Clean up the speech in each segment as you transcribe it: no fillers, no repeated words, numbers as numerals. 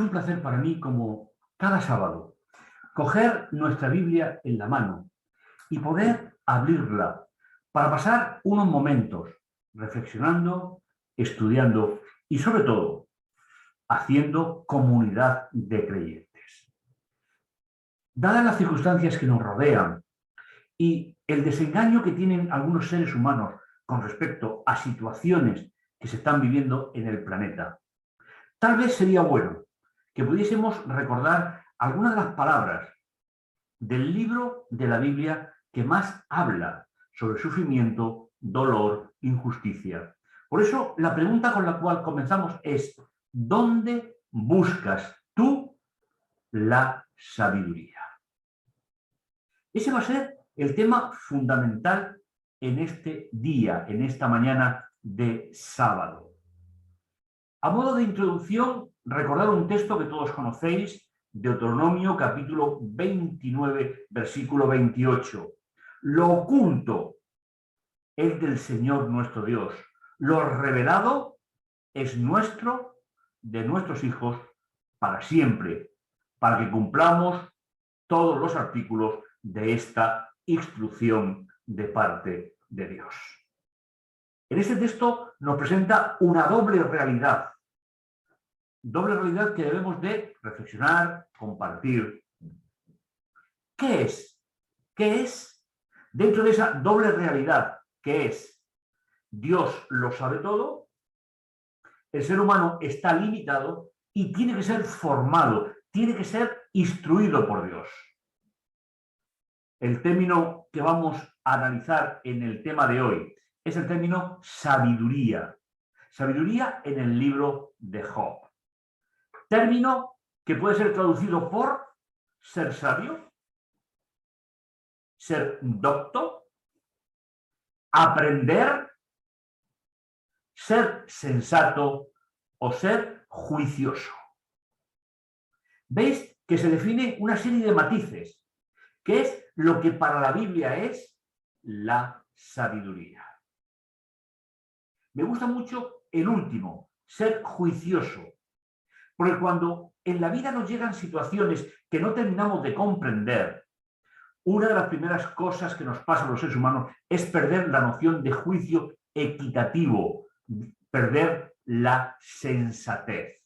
un placer para mí, como cada sábado, coger nuestra Biblia en la mano y poder abrirla para pasar unos momentos reflexionando, estudiando y, sobre todo, haciendo comunidad de creyentes. Dadas las circunstancias que nos rodean y el desengaño que tienen algunos seres humanos con respecto a situaciones que se están viviendo en el planeta, tal vez sería bueno que pudiésemos recordar algunas de las palabras del libro de la Biblia que más habla sobre sufrimiento, dolor, injusticia. Por eso, la pregunta con la cual comenzamos es: ¿dónde buscas tú la sabiduría? Ese va a ser el tema fundamental en este día, en esta mañana de sábado. A modo de introducción, recordar un texto que todos conocéis, Deuteronomio capítulo 29, versículo 28. Lo oculto es del Señor nuestro Dios. Lo revelado es nuestro, de nuestros hijos, para siempre, para que cumplamos todos los artículos de esta instrucción de parte de Dios. En este texto nos presenta una doble realidad que debemos de reflexionar, compartir. ¿Qué es? ¿Qué es? Dentro de esa doble realidad, ¿qué es? Dios lo sabe todo, el ser humano está limitado y tiene que ser formado, tiene que ser instruido por Dios. El término que vamos a analizar en el tema de hoy es el término sabiduría. Sabiduría en el libro de Job. Término que puede ser traducido por ser sabio, ser docto, aprender, ser sensato o ser juicioso. ¿Veis que se define una serie de matices? ¿Qué es lo que para la Biblia es la sabiduría? Me gusta mucho el último, ser juicioso. Porque cuando en la vida nos llegan situaciones que no terminamos de comprender, una de las primeras cosas que nos pasa a los seres humanos es perder la noción de juicio equitativo, perder la sensatez.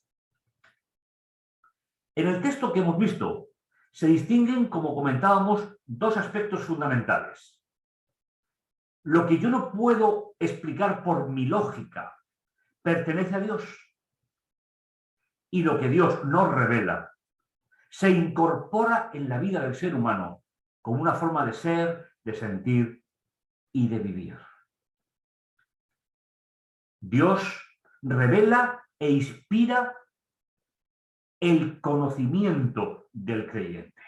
En el texto que hemos visto se distinguen, como comentábamos, dos aspectos fundamentales. Lo que yo no puedo explicar por mi lógica pertenece a Dios. Y lo que Dios nos revela se incorpora en la vida del ser humano como una forma de ser, de sentir y de vivir. Dios revela e inspira el conocimiento del creyente.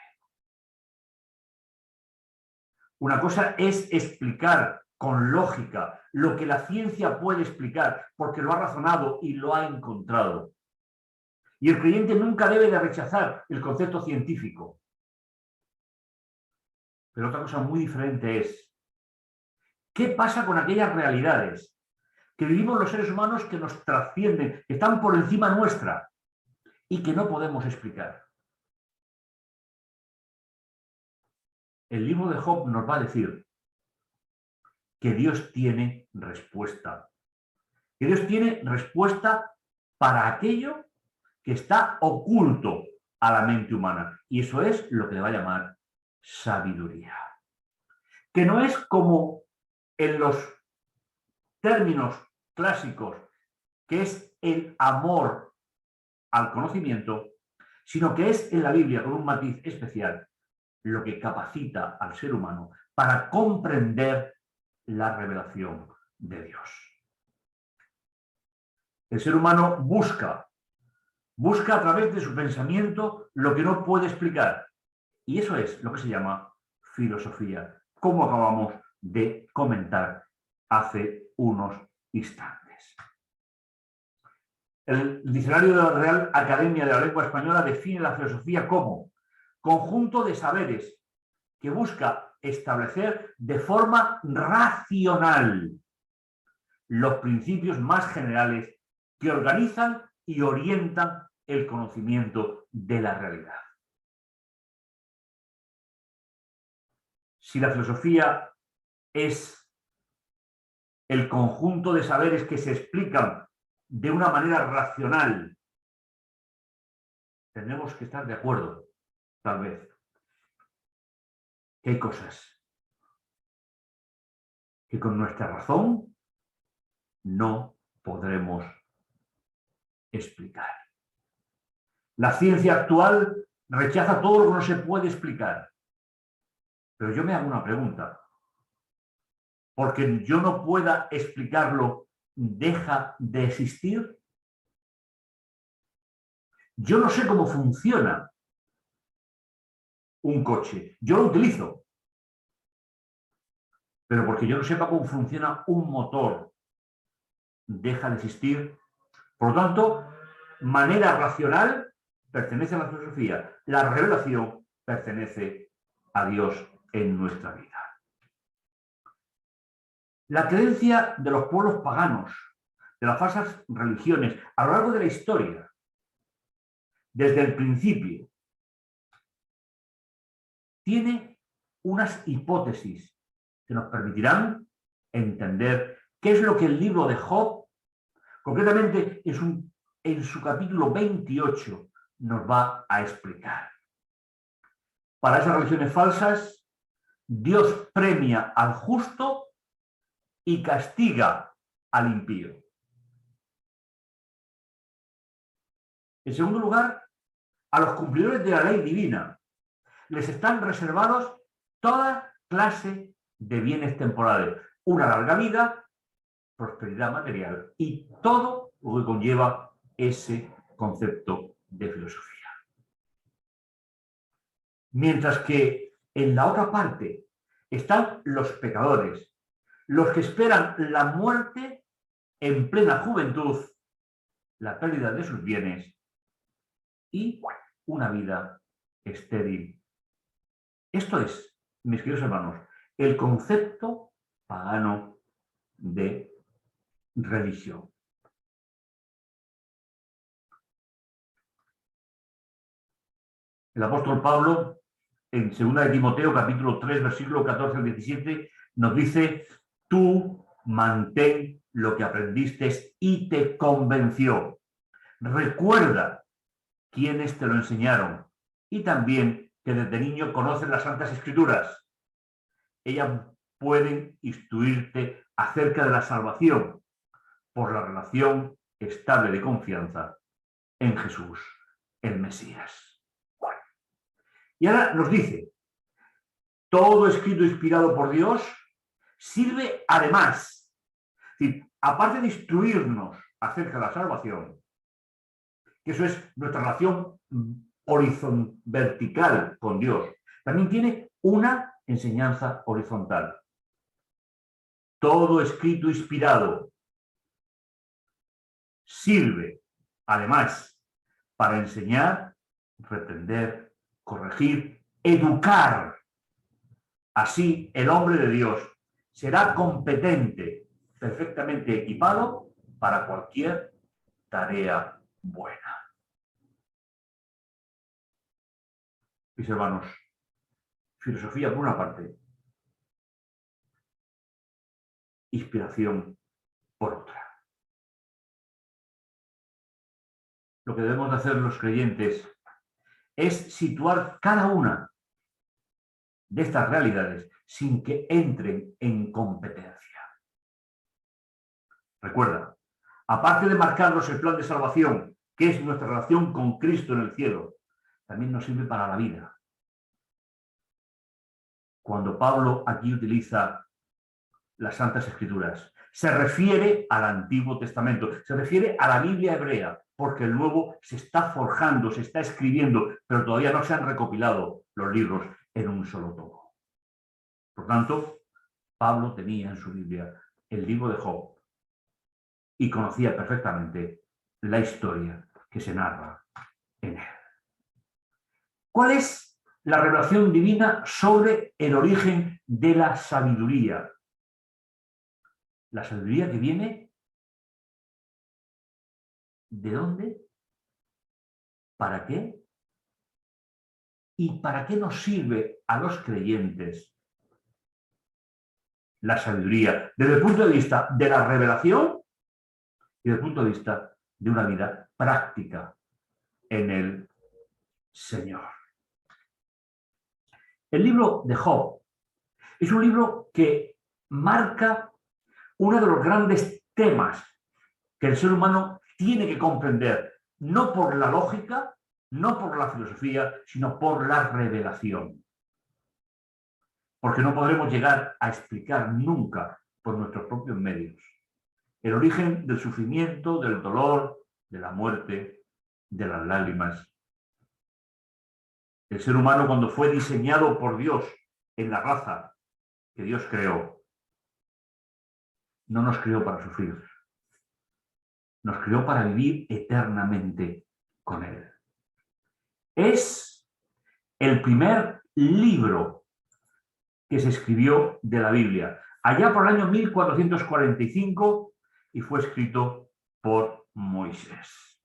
Una cosa es explicar con lógica lo que la ciencia puede explicar porque lo ha razonado y lo ha encontrado. Y el creyente nunca debe de rechazar el concepto científico. Pero otra cosa muy diferente es: ¿qué pasa con aquellas realidades que vivimos los seres humanos que nos trascienden, que están por encima nuestra y que no podemos explicar? El libro de Job nos va a decir que Dios tiene respuesta. Que Dios tiene respuesta para aquello que está oculto a la mente humana. Y eso es lo que le va a llamar sabiduría. Que no es como en los términos clásicos, que es el amor al conocimiento, sino que es en la Biblia, con un matiz especial, lo que capacita al ser humano para comprender la revelación de Dios. El ser humano busca a través de su pensamiento lo que no puede explicar. Y eso es lo que se llama filosofía, como acabamos de comentar hace unos instantes. El diccionario de la Real Academia de la Lengua Española define la filosofía como conjunto de saberes que busca establecer de forma racional los principios más generales que organizan y orientan el conocimiento de la realidad. Si la filosofía es el conjunto de saberes que se explican de una manera racional, tenemos que estar de acuerdo, tal vez, que hay cosas que con nuestra razón no podremos explicar. La ciencia actual rechaza todo lo que no se puede explicar. Pero yo me hago una pregunta. Porque yo no pueda explicarlo, ¿deja de existir? Yo no sé cómo funciona un coche. Yo lo utilizo. Pero porque yo no sepa cómo funciona un motor, deja de existir. Por lo tanto, manera racional pertenece a la filosofía. La revelación pertenece a Dios en nuestra vida. La creencia de los pueblos paganos, de las falsas religiones, a lo largo de la historia, desde el principio, tiene unas hipótesis que nos permitirán entender qué es lo que el libro de Job, concretamente en su capítulo 28, nos va a explicar. Para esas religiones falsas, Dios premia al justo y castiga al impío. En segundo lugar, a los cumplidores de la ley divina les están reservados toda clase de bienes temporales, una larga vida, prosperidad material y todo lo que conlleva ese concepto de filosofía. Mientras que en la otra parte están los pecadores, los que esperan la muerte en plena juventud, la pérdida de sus bienes y una vida estéril. Esto es, mis queridos hermanos, el concepto pagano de religión. El apóstol Pablo, en 2 de Timoteo, capítulo 3, versículo 14 al 17, nos dice: tú mantén lo que aprendiste y te convenció. Recuerda quiénes te lo enseñaron y también que desde niño conoces las Santas Escrituras. Ellas pueden instruirte acerca de la salvación por la relación estable de confianza en Jesús, el Mesías. Bueno. Y ahora nos dice, todo escrito inspirado por Dios sirve además, es decir, aparte de instruirnos acerca de la salvación, que eso es nuestra relación vertical con Dios, también tiene una enseñanza horizontal. Todo escrito inspirado sirve, además, para enseñar, reprender, corregir, educar. Así, el hombre de Dios será competente, perfectamente equipado para cualquier tarea buena. Mis hermanos, filosofía por una parte, inspiración por otra. Lo que debemos de hacer los creyentes es situar cada una de estas realidades sin que entren en competencia. Recuerda, aparte de marcarnos el plan de salvación, que es nuestra relación con Cristo en el cielo, también nos sirve para la vida. Cuando Pablo aquí utiliza las Santas Escrituras, se refiere al Antiguo Testamento, se refiere a la Biblia hebrea, porque el Nuevo se está forjando, se está escribiendo, pero todavía no se han recopilado los libros en un solo tomo. Por tanto, Pablo tenía en su Biblia el libro de Job y conocía perfectamente la historia que se narra en él. ¿Cuál es la revelación divina sobre el origen de la sabiduría? La sabiduría que viene, ¿de dónde? ¿Para qué? ¿Y para qué nos sirve a los creyentes la sabiduría desde el punto de vista de la revelación y desde el punto de vista de una vida práctica en el Señor? El libro de Job es un libro que marca uno de los grandes temas que el ser humano tiene que comprender, no por la lógica, no por la filosofía, sino por la revelación. Porque no podremos llegar a explicar nunca por nuestros propios medios el origen del sufrimiento, del dolor, de la muerte, de las lágrimas. El ser humano, cuando fue diseñado por Dios en la raza que Dios creó, no nos creó para sufrir, nos creó para vivir eternamente con Él. Es el primer libro que se escribió de la Biblia, allá por el año 1445, y fue escrito por Moisés.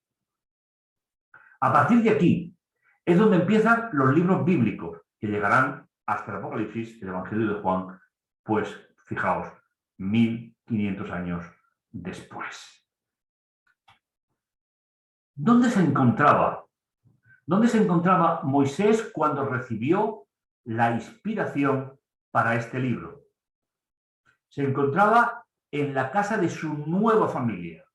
A partir de aquí es donde empiezan los libros bíblicos, que llegarán hasta el Apocalipsis, el Evangelio de Juan, pues fijaos, 1500 años después. ¿Dónde se encontraba Moisés cuando recibió la inspiración para este libro? Se encontraba en la casa de su nueva familia,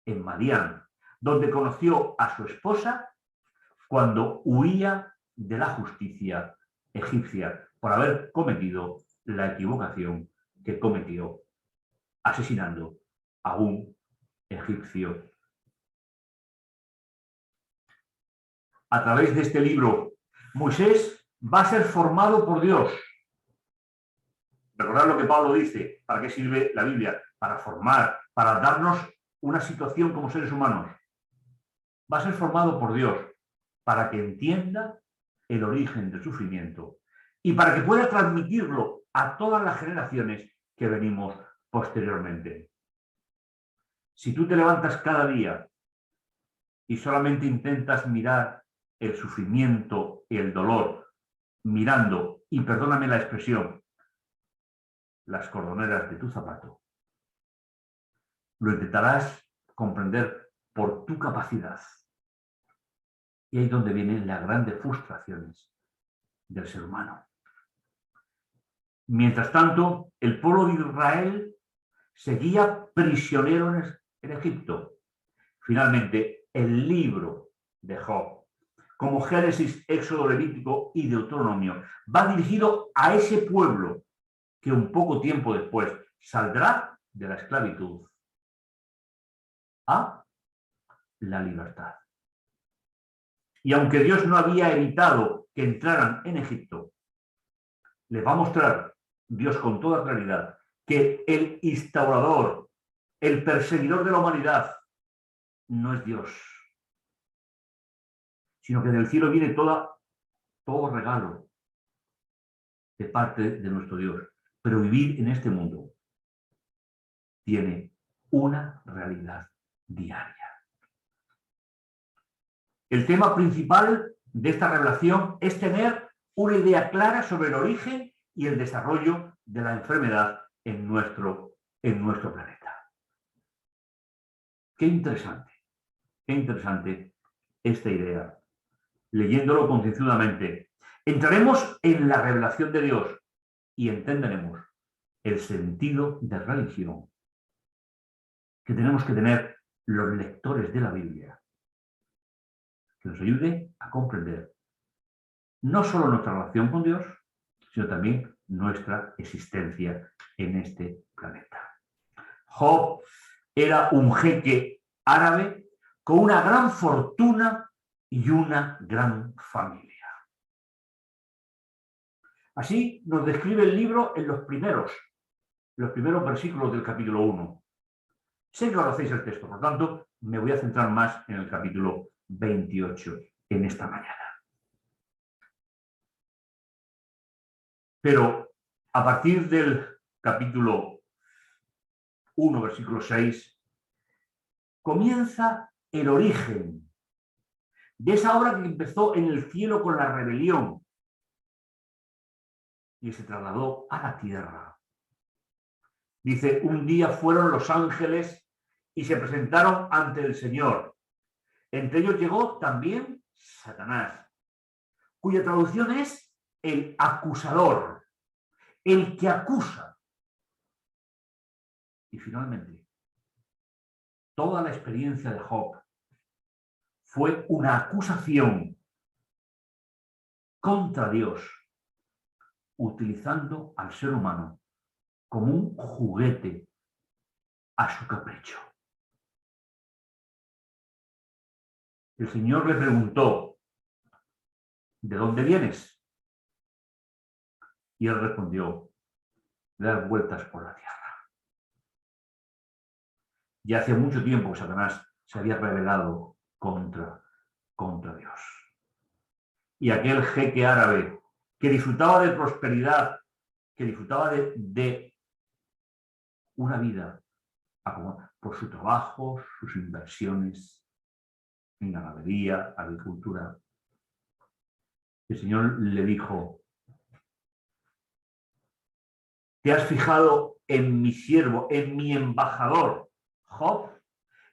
en Madián, donde conoció a su esposa cuando huía de la justicia egipcia por haber cometido la equivocación que cometió asesinando a un egipcio. A través de este libro, Moisés va a ser formado por Dios. Recordad lo que Pablo dice, ¿para qué sirve la Biblia? Para formar, para darnos una situación como seres humanos. Va a ser formado por Dios para que entienda el origen del sufrimiento y para que pueda transmitirlo a todas las generaciones que venimos posteriormente. Si tú te levantas cada día y solamente intentas mirar el sufrimiento y el dolor, mirando, y perdóname la expresión, las cordoneras de tu zapato, lo intentarás comprender por tu capacidad. Y ahí es donde vienen las grandes frustraciones del ser humano. Mientras tanto, el pueblo de Israel seguía prisionero en Egipto. Finalmente, el libro de Job, como Génesis, Éxodo, Levítico y Deuteronomio, va dirigido a ese pueblo que un poco tiempo después saldrá de la esclavitud a la libertad. Y aunque Dios no había evitado que entraran en Egipto, les va a mostrar Dios con toda claridad que el instaurador, el perseguidor de la humanidad, no es Dios, sino que del cielo viene todo regalo de parte de nuestro Dios. Pero vivir en este mundo tiene una realidad diaria. El tema principal de esta revelación es tener una idea clara sobre el origen y el desarrollo de la enfermedad en nuestro planeta. Qué interesante esta idea. Leyéndolo concienzudamente, entraremos en la revelación de Dios y entenderemos el sentido de religión que tenemos que tener los lectores de la Biblia, que nos ayude a comprender no solo nuestra relación con Dios, sino también nuestra existencia en este planeta. Job era un jeque árabe con una gran fortuna y una gran familia. Así nos describe el libro en los primeros versículos del capítulo 1. Sé que conocéis el texto, por lo tanto, me voy a centrar más en el capítulo 28 en esta mañana. Pero a partir del capítulo 1, versículo 6, comienza el origen de esa obra que empezó en el cielo con la rebelión y se trasladó a la tierra. Dice, un día fueron los ángeles y se presentaron ante el Señor. Entre ellos llegó también Satanás, cuya traducción es el acusador, el que acusa. Y finalmente, toda la experiencia de Job fue una acusación contra Dios, utilizando al ser humano como un juguete a su capricho. El Señor le preguntó, ¿de dónde vienes? Y él respondió, de dar vueltas por la tierra. Ya hace mucho tiempo que Satanás se había rebelado contra Dios. Y aquel jeque árabe que disfrutaba de prosperidad, que disfrutaba de una vida por su trabajo, sus inversiones en ganadería, agricultura, el Señor le dijo, ¿te has fijado en mi siervo, en mi embajador, Job?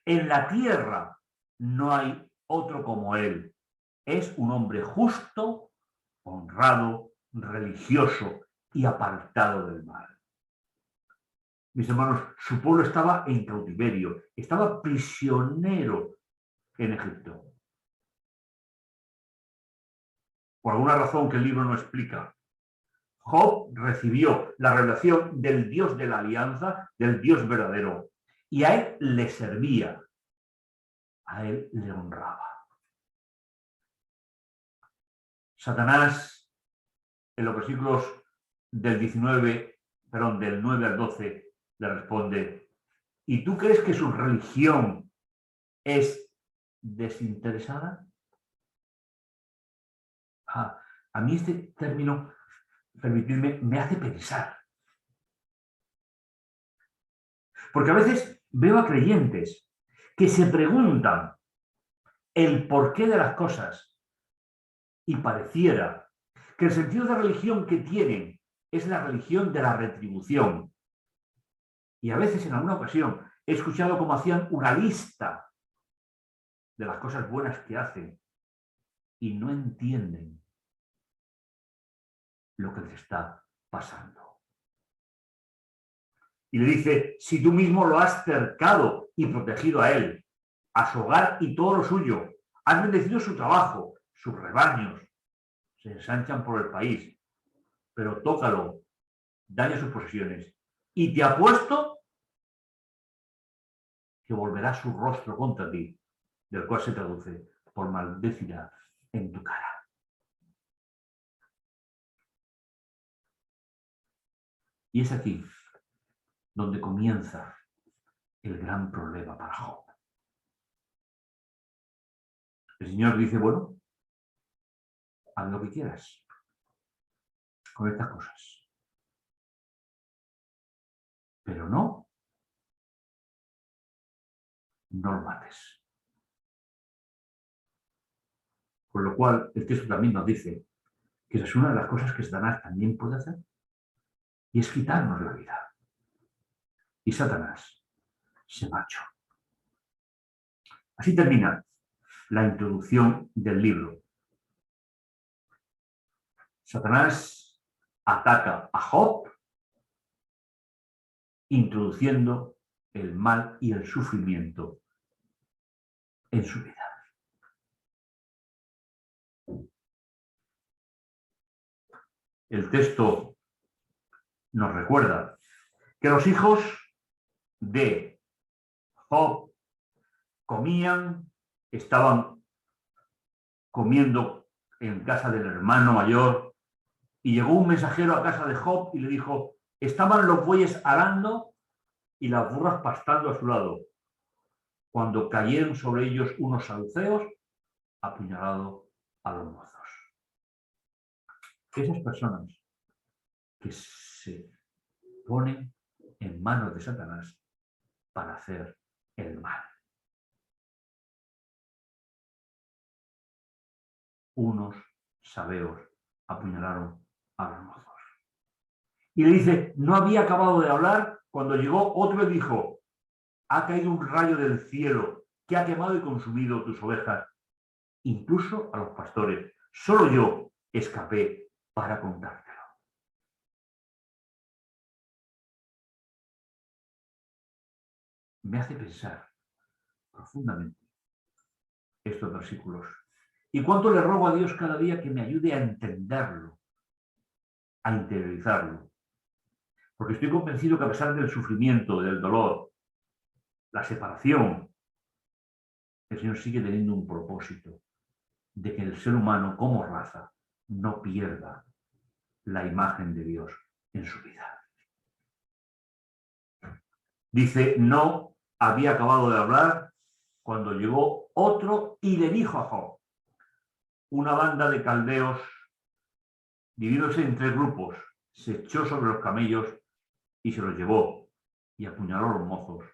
En la tierra no hay otro como él. Es un hombre justo, honrado, religioso y apartado del mal. Mis hermanos, su pueblo estaba en cautiverio, estaba prisionero en Egipto. Por alguna razón que el libro no explica, Job recibió la revelación del Dios de la alianza, del Dios verdadero, y a él le servía, a él le honraba. Satanás, en los versículos del 9 al 12, le responde, ¿y tú crees que su religión es desinteresada? A mí este término, permitidme, me hace pensar. Porque a veces veo a creyentes que se preguntan el porqué de las cosas y pareciera que el sentido de religión que tienen es la religión de la retribución. Y a veces, en alguna ocasión, he escuchado cómo hacían una lista de las cosas buenas que hacen y no entienden lo que les está pasando. Y le dice, si tú mismo lo has cercado y protegido a él, a su hogar y todo lo suyo, has bendecido su trabajo, sus rebaños, se ensanchan por el país, pero tócalo, daña sus posesiones, y te apuesto que volverá su rostro contra ti, del cual se traduce por maldecirá en tu cara. Y es aquí donde comienza el gran problema para Job. El Señor dice, bueno, haz lo que quieras con estas cosas, pero no lo mates. Con lo cual, el texto también nos dice que esa es una de las cosas que Satanás también puede hacer, y es quitarnos la vida. Y Satanás se marchó. Así termina la introducción del libro. Satanás ataca a Job, introduciendo el mal y el sufrimiento en su vida. El texto nos recuerda que los hijos de Job comían, estaban comiendo en casa del hermano mayor, y llegó un mensajero a casa de Job y le dijo, estaban los bueyes arando y las burras pastando a su lado, cuando cayeron sobre ellos unos saduceos, apuñalado a los mozos. Esas personas que se ponen en manos de Satanás para hacer el mal. unos sabeos apuñalaron a los mozos. Y le dice, no había acabado de hablar cuando llegó otro y dijo, ha caído un rayo del cielo que ha quemado y consumido tus ovejas, incluso a los pastores. Solo yo escapé para contártelo. Me hace pensar profundamente estos versículos. ¿Y cuánto le rogo a Dios cada día que me ayude a entenderlo, a interiorizarlo? Porque estoy convencido que a pesar del sufrimiento, del dolor, la separación, el Señor sigue teniendo un propósito de que el ser humano como raza no pierda la imagen de Dios en su vida. Dice, no había acabado de hablar cuando llegó otro y le dijo a Job, una banda de caldeos, divididos en 3 grupos, se echó sobre los camellos y se los llevó y apuñaló a los mozos.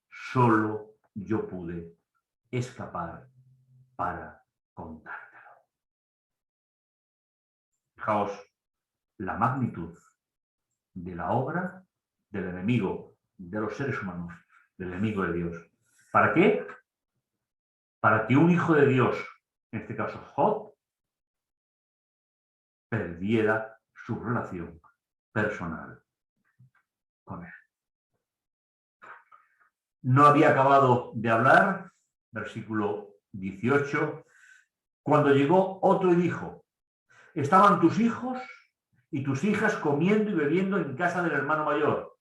Solo yo pude escapar para contártelo. Fijaos la magnitud de la obra del enemigo de los seres humanos, del enemigo de Dios. ¿Para qué? Para que un hijo de Dios, en este caso Job, perdiera su relación personal con él. No había acabado de hablar, versículo 18, cuando llegó otro y dijo, estaban tus hijos y tus hijas comiendo y bebiendo en casa del hermano mayor,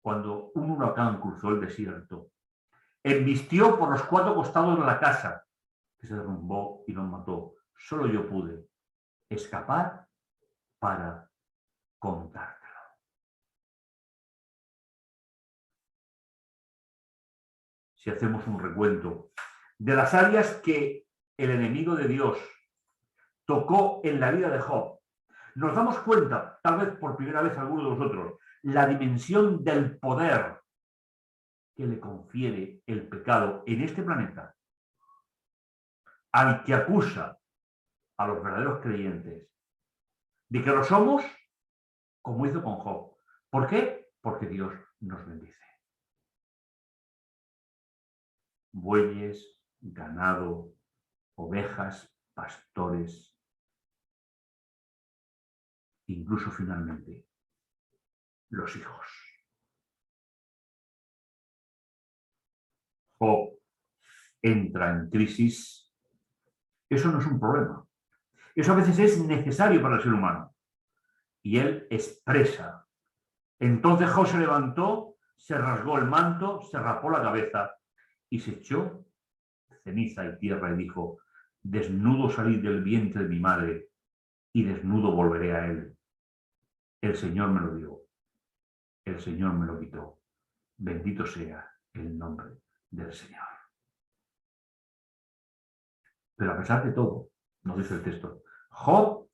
cuando un huracán cruzó el desierto, embistió por los 4 costados de la casa, que se derrumbó y nos mató. Solo yo pude escapar para contártelo. Si hacemos un recuento de las áreas que el enemigo de Dios tocó en la vida de Job, nos damos cuenta, tal vez por primera vez alguno de vosotros, la dimensión del poder que le confiere el pecado en este planeta al que acusa a los verdaderos creyentes de que lo somos, como hizo con Job. ¿Por qué? Porque Dios nos bendice. Bueyes, ganado, ovejas, pastores, incluso finalmente los hijos. Job entra en crisis. Eso no es un problema. Eso a veces es necesario para el ser humano. Y él expresa. Entonces Job se levantó, se rasgó el manto, se rapó la cabeza y se echó ceniza y tierra y dijo, desnudo salí del vientre de mi madre y desnudo volveré a él. El Señor me lo dio, el Señor me lo quitó. Bendito sea el nombre del Señor. Pero a pesar de todo, nos dice el texto, Job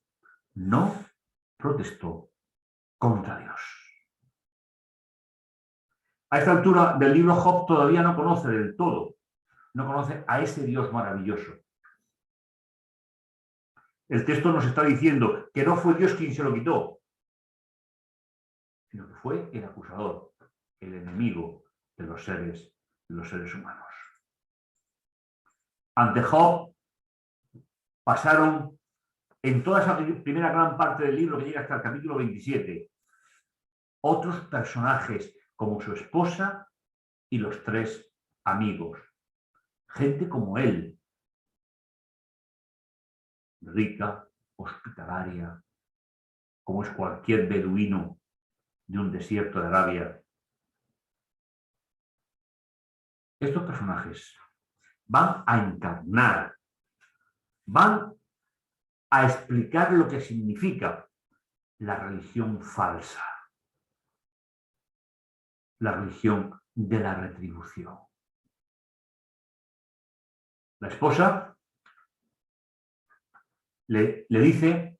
no protestó contra Dios. A esta altura del libro, Job todavía no conoce del todo, no conoce a ese Dios maravilloso. El texto nos está diciendo que no fue Dios quien se lo quitó, sino que fue el acusador, el enemigo de los seres humanos. Ante Job pasaron en toda esa primera gran parte del libro que llega hasta el capítulo 27 otros personajes como su esposa y los 3 amigos. Gente como él, rica, hospitalaria, como es cualquier beduino de un desierto de Arabia. Estos personajes van a encarnar, van a explicar lo que significa la religión falsa, la religión de la retribución. La esposa le dice,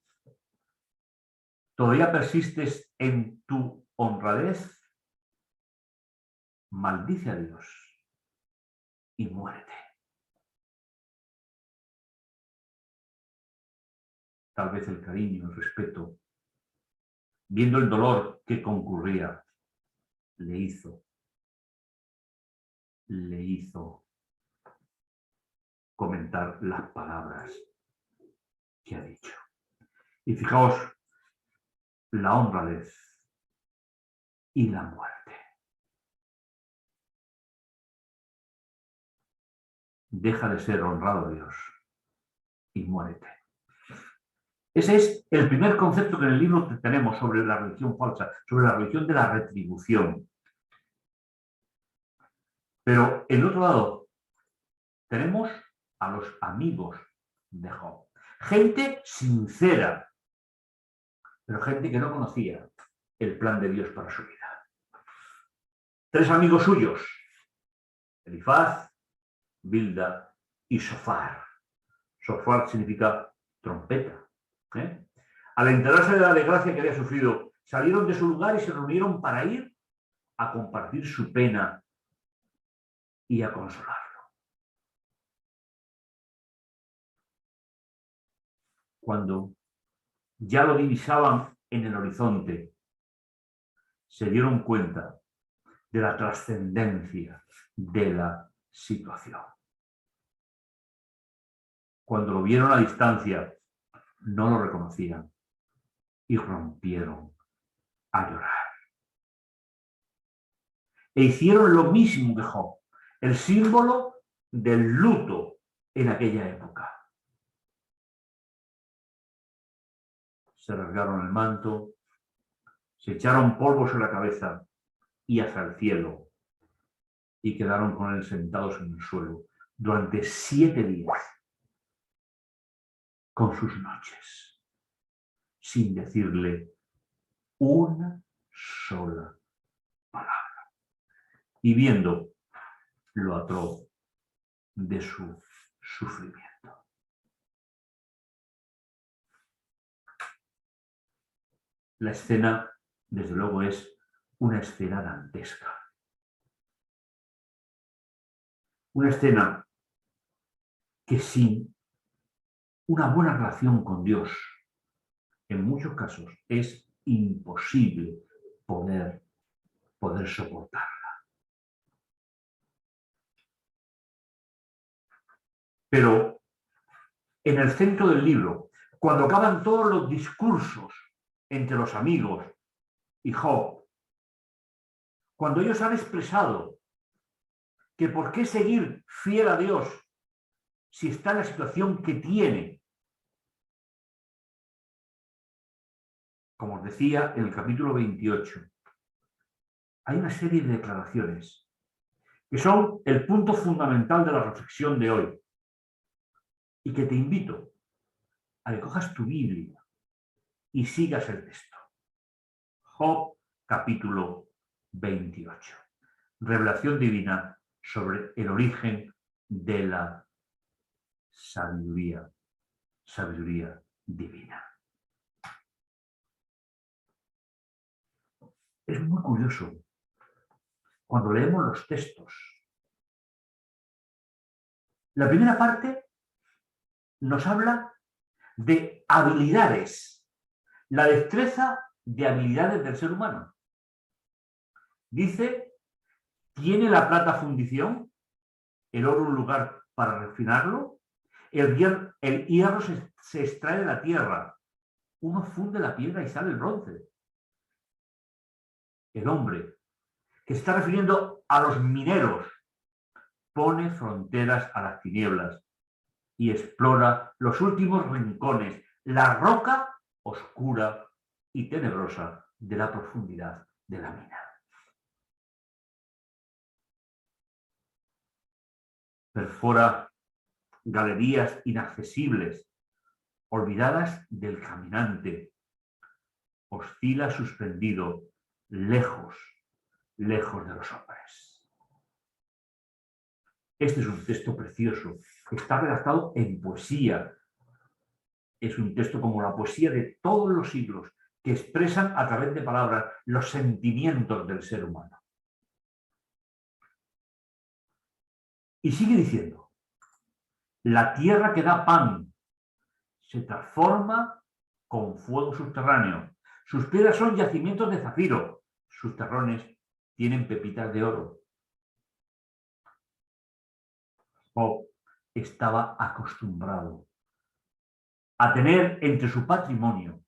¿todavía persistes en tu honradez? Maldice a Dios y muérete. tal vez el cariño, el respeto, viendo el dolor que concurría, le hizo comentar las palabras que ha dicho. Y fijaos, la honradez y la muerte. Deja de ser honrado Dios y muérete. Ese es el primer concepto que en el libro tenemos sobre la religión falsa, sobre la religión de la retribución. Pero en otro lado tenemos a los amigos de Job. Gente sincera, pero gente que no conocía el plan de Dios para su vida. 3 amigos suyos, Elifaz, Bilda y Sofar. Sofar significa trompeta. Al enterarse de la desgracia que había sufrido, salieron de su lugar y se reunieron para ir a compartir su pena y a consolarlo. Cuando ya lo divisaban en el horizonte, se dieron cuenta de la trascendencia de la situación. Cuando lo vieron a distancia, no lo reconocían y rompieron a llorar. E hicieron lo mismo que Job, el símbolo del luto en aquella época. Se rasgaron el manto, se echaron polvo sobre la cabeza y hacia el cielo, y quedaron con él sentados en el suelo durante 7 días, con sus noches, sin decirle una sola palabra, y viendo lo atroz de su sufrimiento. La escena, desde luego, es una escena dantesca. Una escena que sin una buena relación con Dios, en muchos casos, es imposible poder soportarla. Pero en el centro del libro, cuando acaban todos los discursos entre los amigos y Job, cuando ellos han expresado que por qué seguir fiel a Dios si está en la situación que tiene, como os decía en el capítulo 28, hay una serie de declaraciones que son el punto fundamental de la reflexión de hoy y que te invito a que cojas tu Biblia y sigas el texto. Job, capítulo 28. Revelación divina sobre el origen de la sabiduría divina. Es muy curioso cuando leemos los textos. La primera parte nos habla de habilidades, la destreza de habilidades del ser humano. Dice, ¿tiene la plata fundición? ¿El oro un lugar para refinarlo? El hierro se extrae de la tierra. Uno funde la piedra y sale el bronce. El hombre, que se está refiriendo a los mineros, pone fronteras a las tinieblas y explora los últimos rincones, la roca oscura y tenebrosa de la profundidad de la mina. Perfora galerías inaccesibles, olvidadas del caminante. Oscila suspendido, lejos de los hombres. Este es un texto precioso, que está redactado en poesía. Es un texto como la poesía de todos los siglos, que expresan a través de palabras los sentimientos del ser humano. Y sigue diciendo, la tierra que da pan se transforma con fuego subterráneo. Sus piedras son yacimientos de zafiro. Sus terrones tienen pepitas de oro. Job estaba acostumbrado a tener entre su patrimonio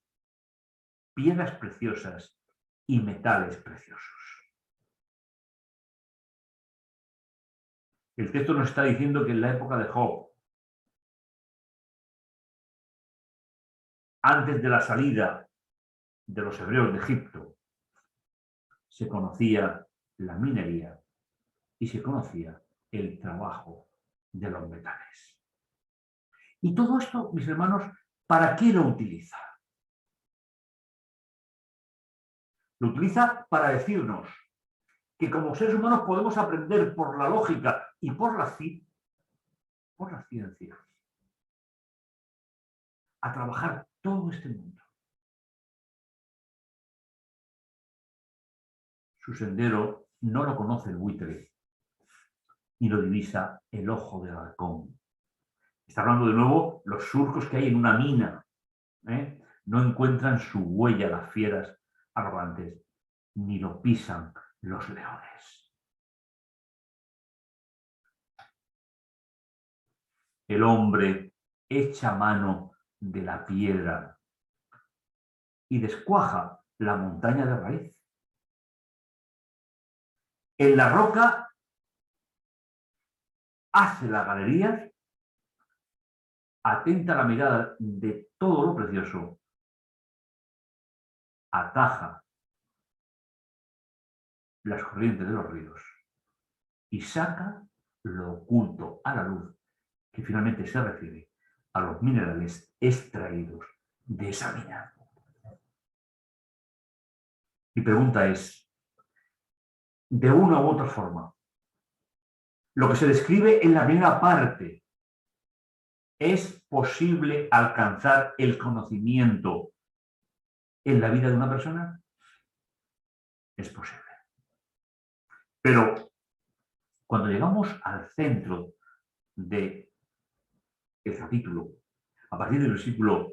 piedras preciosas y metales preciosos. El texto nos está diciendo que en la época de Job, antes de la salida de los hebreos de Egipto, se conocía la minería y se conocía el trabajo de los metales. Y todo esto, mis hermanos, ¿para qué lo utiliza? Lo utiliza para decirnos que como seres humanos podemos aprender por la lógica y por la ciencia a trabajar todo este mundo. Su sendero no lo conoce el buitre, ni lo divisa el ojo del halcón. Está hablando de nuevo los surcos que hay en una mina. No encuentran su huella las fieras arrogantes, ni lo pisan los leones. El hombre echa mano de la piedra y descuaja la montaña de raíz. En la roca hace la galería, atenta la mirada de todo lo precioso, ataja las corrientes de los ríos y saca lo oculto a la luz, que finalmente se refiere a los minerales extraídos de esa mina. Mi pregunta es, de una u otra forma, lo que se describe en la primera parte, ¿es posible alcanzar el conocimiento en la vida de una persona? Es posible. Pero cuando llegamos al centro del capítulo, a partir del versículo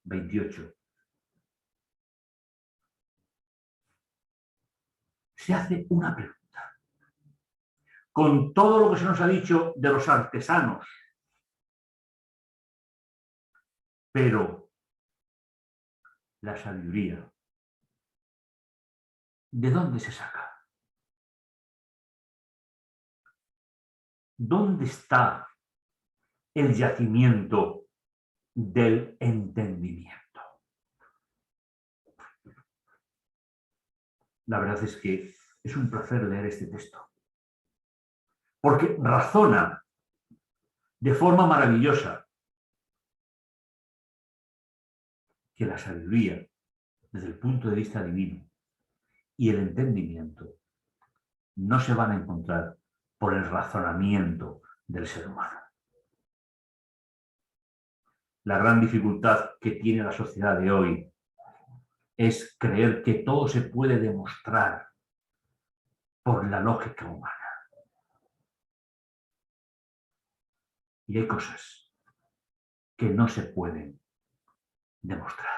28, se hace una pregunta. Con todo lo que se nos ha dicho de los artesanos, pero la sabiduría, ¿de dónde se saca? ¿Dónde está el yacimiento del entendimiento? La verdad es que es un placer leer este texto, porque razona de forma maravillosa que la sabiduría, desde el punto de vista divino, y el entendimiento no se van a encontrar por el razonamiento del ser humano. La gran dificultad que tiene la sociedad de hoy es creer que todo se puede demostrar por la lógica humana. Y hay cosas que no se pueden demostrar.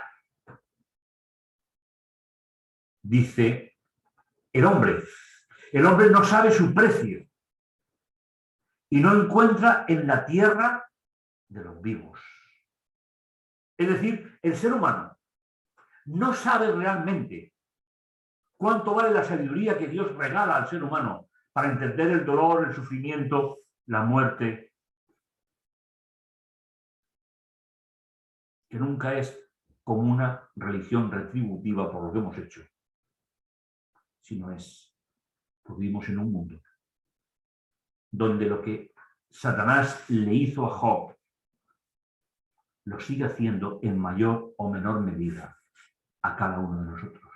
Dice el hombre no sabe su precio y no encuentra en la tierra de los vivos. Es decir, el ser humano no sabe realmente cuánto vale la sabiduría que Dios regala al ser humano para entender el dolor, el sufrimiento, la muerte, que nunca es como una religión retributiva por lo que hemos hecho, sino es que vivimos en un mundo donde lo que Satanás le hizo a Job lo sigue haciendo en mayor o menor medida a cada uno de nosotros.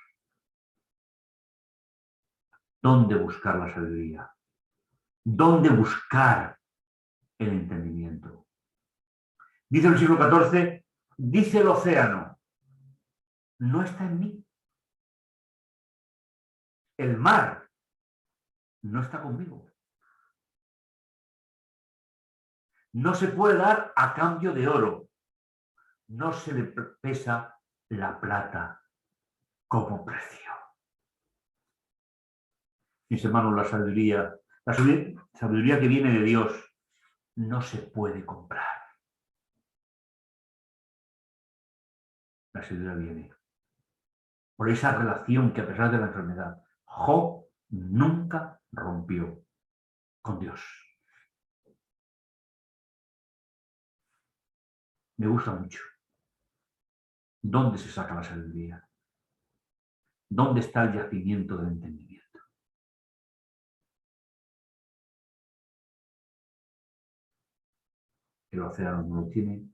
¿Dónde buscar la sabiduría? ¿Dónde buscar el entendimiento? Dice el siglo XIV, dice el océano, no está en mí. El mar no está conmigo. No se puede dar a cambio de oro. no se le pesa la plata como precio. Mis hermanos, la sabiduría que viene de Dios no se puede comprar. La sabiduría viene por esa relación que, a pesar de la enfermedad, Job nunca rompió con Dios. Me gusta mucho. ¿Dónde se saca la sabiduría? ¿Dónde está el yacimiento del entendimiento? El océano no lo tiene,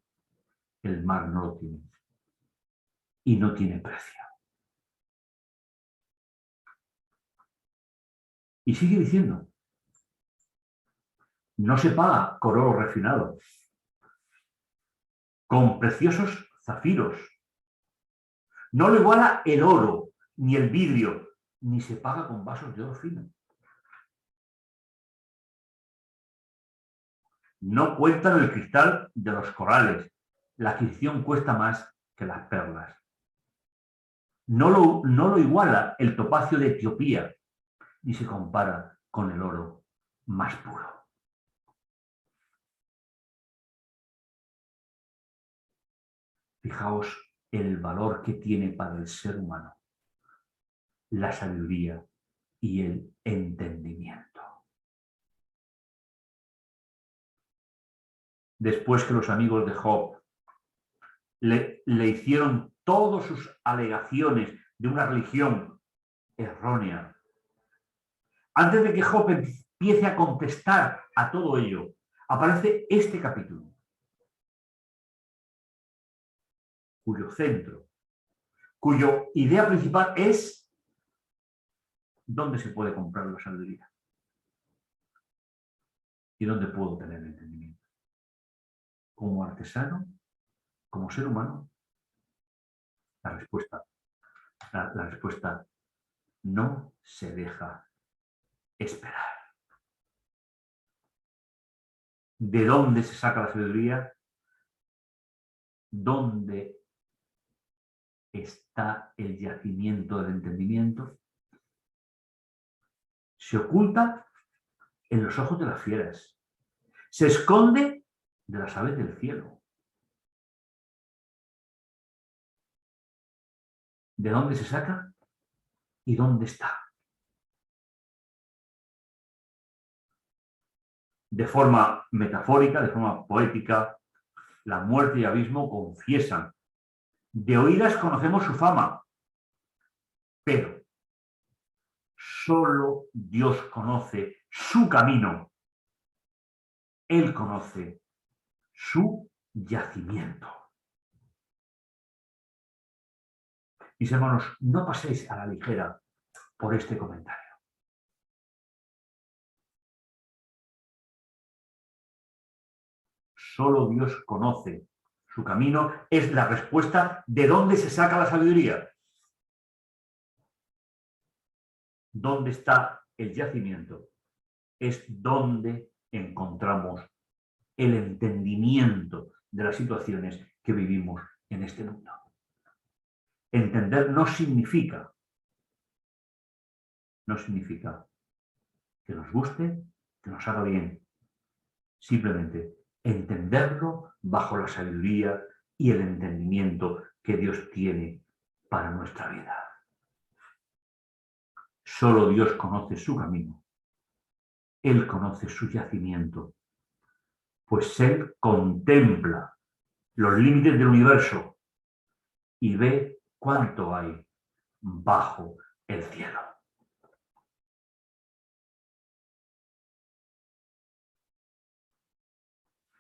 el mar no lo tiene y no tiene precio. Y sigue diciendo, no se paga con oro refinado, con preciosos zafiros. No lo iguala el oro, ni el vidrio, ni se paga con vasos de oro fino. No cuentan el cristal de los corales. La adquisición cuesta más que las perlas. No lo iguala el topacio de Etiopía, ni se compara con el oro más puro. Fijaos el valor que tiene para el ser humano la sabiduría y el entendimiento. Después que los amigos de Job le hicieron todas sus alegaciones de una religión errónea, antes de que Job empiece a contestar a todo ello, aparece este capítulo, cuyo centro, cuya idea principal es dónde se puede comprar la sabiduría y dónde puedo tener el entendimiento. Como artesano, como ser humano, la respuesta no se deja esperar. ¿De dónde se saca la sabiduría? ¿Dónde está el yacimiento del entendimiento? Se oculta en los ojos de las fieras. Se esconde de las aves del cielo. ¿De dónde se saca? ¿Y dónde está? De forma metafórica, de forma poética, la muerte y el abismo confiesan. De oídas conocemos su fama, pero solo Dios conoce su camino. Él conoce su yacimiento. Mis hermanos, no paséis a la ligera por este comentario. Solo Dios conoce su camino. Es la respuesta de dónde se saca la sabiduría. ¿Dónde está el yacimiento? Es donde encontramos el entendimiento de las situaciones que vivimos en este mundo. Entender no significa que nos guste, que nos haga bien. Simplemente entenderlo bajo la sabiduría y el entendimiento que Dios tiene para nuestra vida. Solo Dios conoce su camino. Él conoce su yacimiento, pues Él contempla los límites del universo y ve cuánto hay bajo el cielo.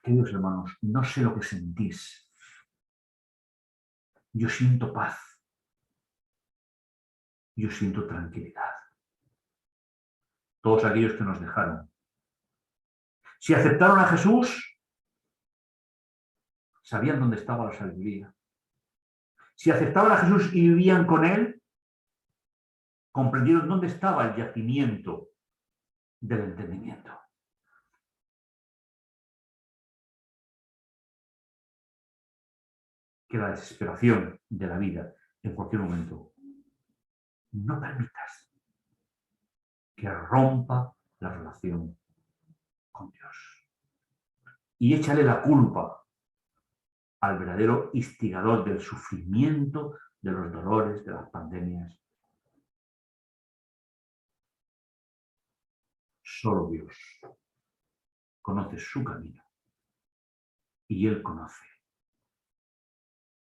Queridos hermanos, no sé lo que sentís. Yo siento paz. Yo siento tranquilidad. Todos aquellos que nos dejaron. Si aceptaron a Jesús, sabían dónde estaba la sabiduría. Si aceptaban a Jesús y vivían con Él, comprendieron dónde estaba el yacimiento del entendimiento. que la desesperación de la vida en cualquier momento. No permitas que rompa la relación con Dios. Y échale la culpa al verdadero instigador del sufrimiento, de los dolores, de las pandemias. Solo Dios conoce su camino y Él conoce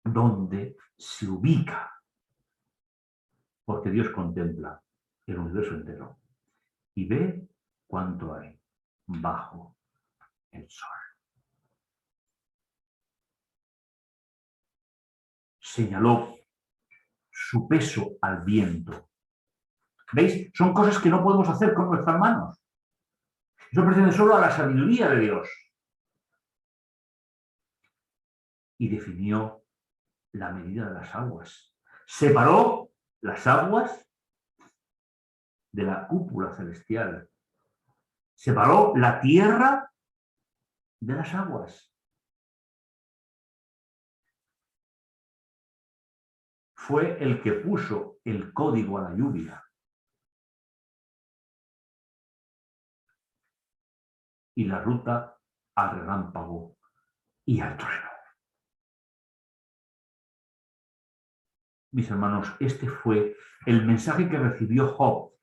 dónde se ubica, porque Dios contempla el universo entero y ve cuánto hay bajo el sol. Señaló su peso al viento. ¿Veis? Son cosas que no podemos hacer con nuestras manos. Eso pertenece solo a la sabiduría de Dios. Y definió la medida de las aguas. Separó las aguas de la cúpula celestial. Separó la tierra de las aguas. Fue el que puso el código a la lluvia. Y la ruta al relámpago y al trueno. Mis hermanos, este fue el mensaje que recibió Job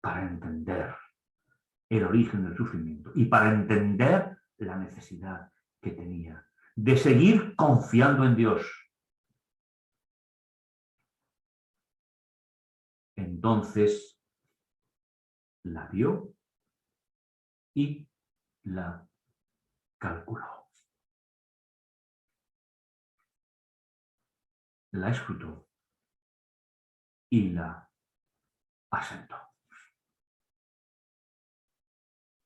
para entender el origen del sufrimiento y para entender la necesidad que tenía de seguir confiando en Dios. Entonces la vio y la calculó. La escrutó y la asentó.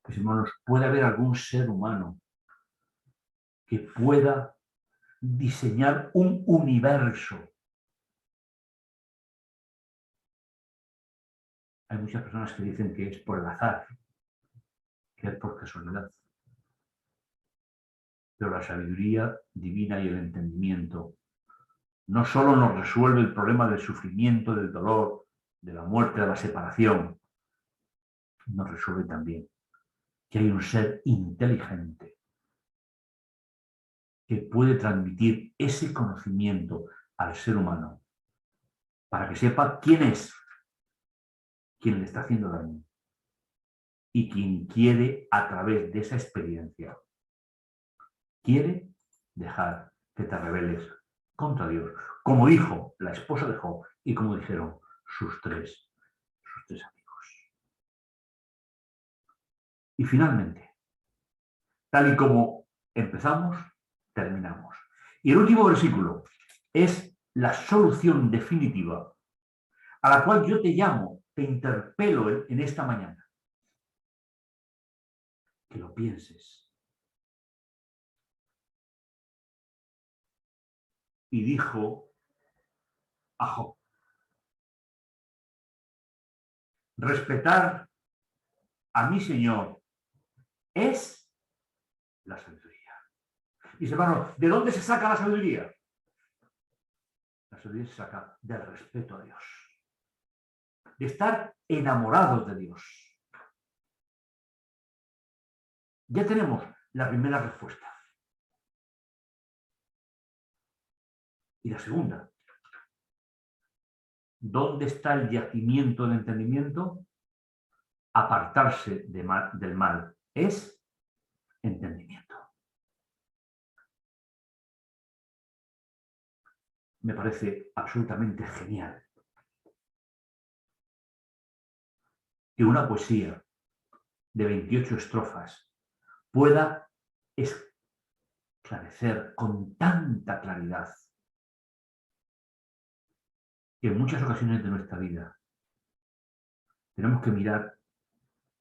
Pues, hermanos, ¿puede haber algún ser humano que pueda diseñar un universo? Hay muchas personas que dicen que es por el azar, que es por casualidad. Pero la sabiduría divina y el entendimiento no solo nos resuelve el problema del sufrimiento, del dolor, de la muerte, de la separación, nos resuelve también que hay un ser inteligente que puede transmitir ese conocimiento al ser humano para que sepa quién es quien le está haciendo daño y quien quiere, a través de esa experiencia, quiere dejar que te rebeles contra Dios, como dijo la esposa de Job y como dijeron sus tres amigos. Y finalmente, tal y como empezamos, terminamos. Y el último versículo es la solución definitiva a la cual yo te llamo, te interpelo en esta mañana. Que lo pienses. Y dijo a Job: respetar a mi Señor es la sabiduría. Y hermano, ¿de dónde se saca la sabiduría? La sabiduría se saca del respeto a Dios, de estar enamorados de Dios. Ya tenemos la primera respuesta. Y la segunda, ¿dónde está el yacimiento del entendimiento? Apartarse del mal es entendimiento. Me parece absolutamente genial que una poesía de 28 estrofas pueda esclarecer con tanta claridad que en muchas ocasiones de nuestra vida tenemos que mirar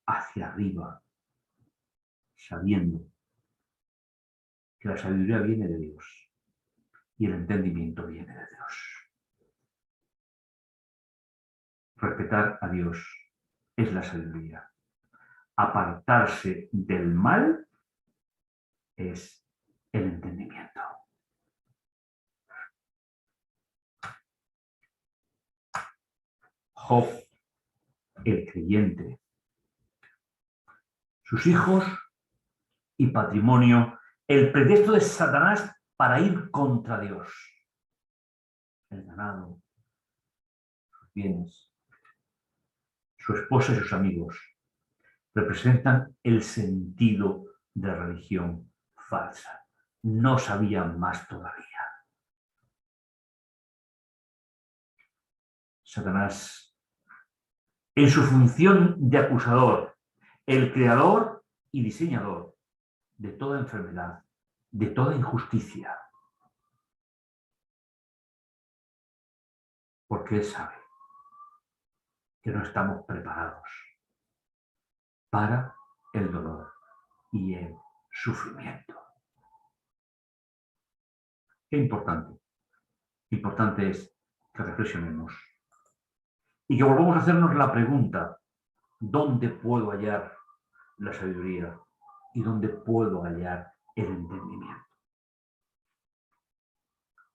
hacia arriba, sabiendo que la sabiduría viene de Dios y el entendimiento viene de Dios. Respetar a Dios es la sabiduría. Apartarse del mal es el entendimiento. Job, el creyente, sus hijos y patrimonio, el pretexto de Satanás para ir contra Dios. El ganado, sus bienes, su esposa y sus amigos representan el sentido de religión falsa. No sabían más todavía. Satanás, en su función de acusador, el creador y diseñador de toda enfermedad, de toda injusticia, porque él sabe que no estamos preparados para el dolor y el sufrimiento. Qué importante. Importante es que reflexionemos y que volvamos a hacernos la pregunta: ¿dónde puedo hallar la sabiduría y dónde puedo hallar el entendimiento?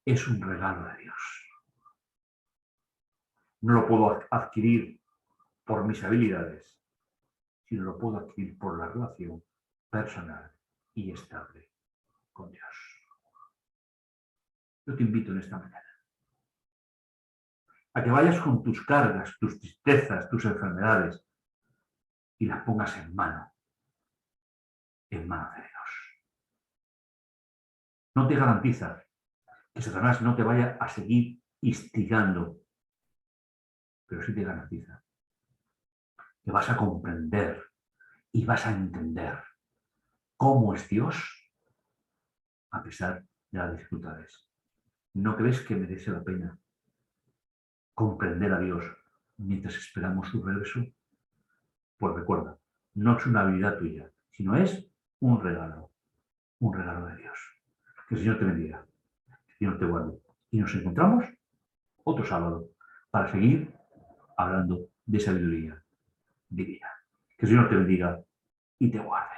Es un regalo de Dios. No lo puedo adquirir por mis habilidades, sino lo puedo adquirir por la relación personal y estable con Dios. Yo te invito en esta mañana a que vayas con tus cargas, tus tristezas, tus enfermedades y las pongas en manos de Dios. No te garantiza que Satanás no te vaya a seguir instigando, pero sí te garantiza que vas a comprender y vas a entender cómo es Dios a pesar de las dificultades. ¿No crees que merece la pena comprender a Dios mientras esperamos su regreso? Pues recuerda, no es una habilidad tuya, sino es un regalo de Dios. Que el Señor te bendiga, que el Señor te guarde. Y nos encontramos otro sábado para seguir hablando de sabiduría divina. Que el Señor te bendiga y te guarde.